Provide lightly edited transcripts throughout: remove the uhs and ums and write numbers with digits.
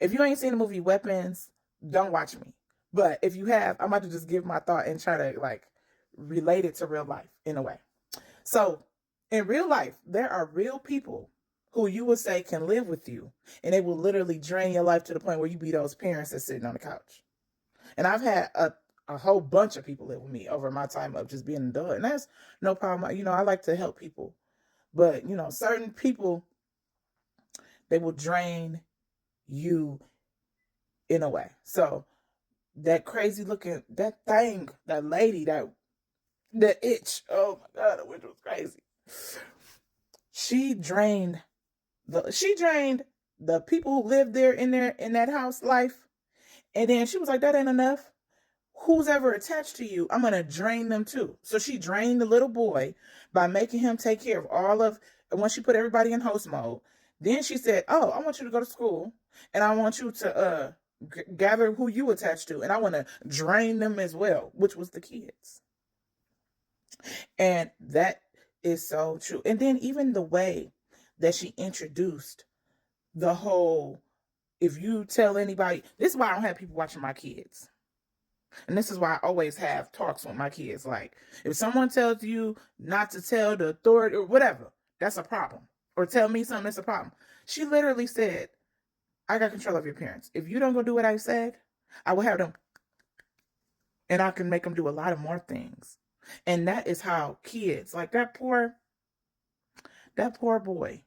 If you ain't seen the movie Weapons, don't watch me. But if you have, I'm about to just give my thought and try to like relate it to real life in a way. So in real life, there are real people who you would say can live with you, and they will literally drain your life to the point where you be those parents that's sitting on the couch. And I've had a whole bunch of people live with me over my time of just being an adult, and that's no problem. I like to help people, but certain people, they will drain you in a way. So that crazy looking, that thing, that lady, that itch. Oh my God, the witch was crazy. She drained the people who lived there in that house life. And then she was like, that ain't enough. Who's ever attached to you, I'm going to drain them too. So she drained the little boy by making him take care of and once she put everybody in host mode, then she said, oh, I want you to go to school and I want you to gather who you attached to. And I want to drain them as well, which was the kids. And that is so true. And then even the way that she introduced the whole, if you tell anybody, this is why I don't have people watching my kids. And this is why I always have talks with my kids. Like, if someone tells you not to tell the authority or whatever, that's a problem. Or tell me something, that's a problem. She literally said, I got control of your parents. If you don't go do what I said, I will have them. And I can make them do a lot of more things. And that is how kids, like that poor boy.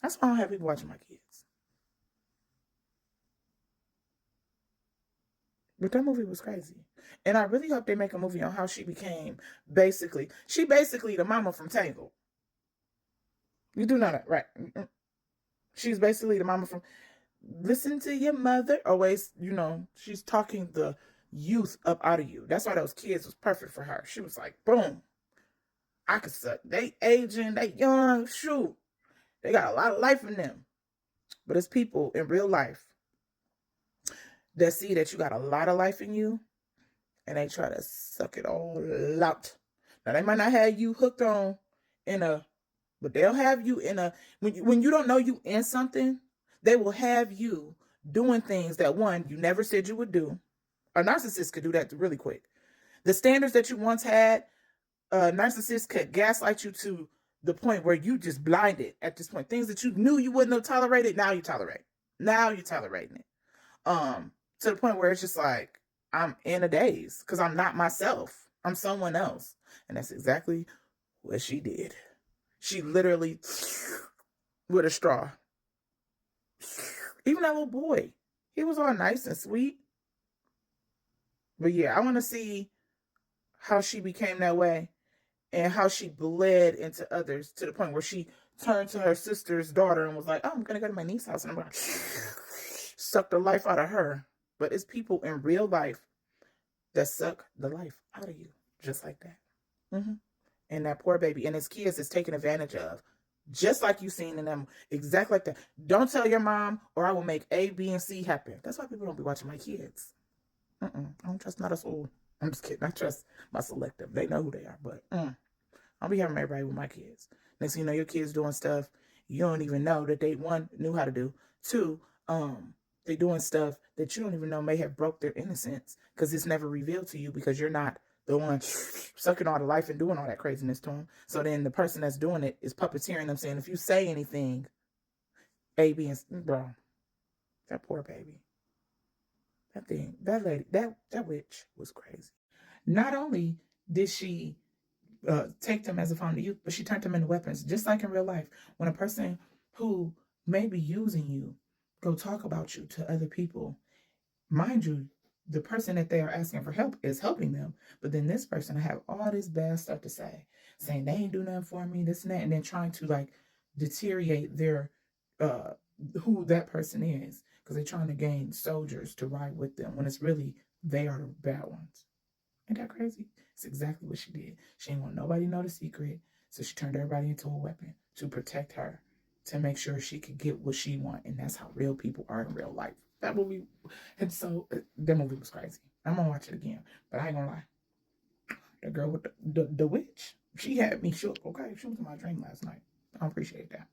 That's why I don't have people watching my kids. But that movie was crazy. And I really hope they make a movie on how she became basically the mama from Tangled. You do know that, right? She's basically the mama from Listen to Your Mother. Always, she's talking the youth up out of you. That's why those kids was perfect for her. She was like, boom, I could suck. They aging, they young, shoot. They got a lot of life in them. But it's people in real life that see that you got a lot of life in you and they try to suck it all out. Now, they might not have you hooked on but they'll have you when you don't know you in something, they will have you doing things that, one, you never said you would do. A narcissist could do that really quick. The standards that you once had, a narcissist could gaslight you to the point where you just blinded at this point. Things that you knew you wouldn't have tolerated, now you tolerate. Now you're tolerating it. To the point where it's just like, I'm in a daze because I'm not myself. I'm someone else. And that's exactly what she did. She literally, with a straw. Even that little boy, he was all nice and sweet. But yeah, I want to see how she became that way and how she bled into others to the point where she turned to her sister's daughter and was like, oh, I'm going to go to my niece's house and I'm going to suck the life out of her. But it's people in real life that suck the life out of you, just like that. And that poor baby and his kids is taken advantage of, just like you seen in them, exactly like that. Don't tell your mom or I will make A, B, and C happen. That's why people don't be watching my kids. I don't trust not a soul. I'm just kidding. I trust my selective. They know who they are, but I'll be having everybody with my kids. Next thing you know, your kids doing stuff you don't even know that they, one, knew how to do. Two, they doing stuff that you don't even know may have broke their innocence because it's never revealed to you because you're not the one sucking all the life and doing all that craziness to them. So then the person that's doing it is puppeteering them, saying, if you say anything, A, B, and C, bro, that poor baby. That lady, that witch was crazy. Not only did she take them as a form of youth, but she turned them into weapons, just like in real life. When a person who may be using you go talk about you to other people, mind you, the person that they are asking for help is helping them, but then this person have all this bad stuff to say, saying they ain't do nothing for me, this and that, and then trying to like deteriorate their who that person is because they're trying to gain soldiers to ride with them when it's really they are the bad ones. Ain't that crazy? It's exactly what she did. She didn't want nobody to know the secret, so she turned everybody into a weapon to protect her, to make sure she could get what she want, and that's how real people are in real life. That movie, and so that movie was crazy. I'm gonna watch it again, but I ain't gonna lie. The girl with the witch, she had me shook. Okay, she was in my dream last night. I appreciate that.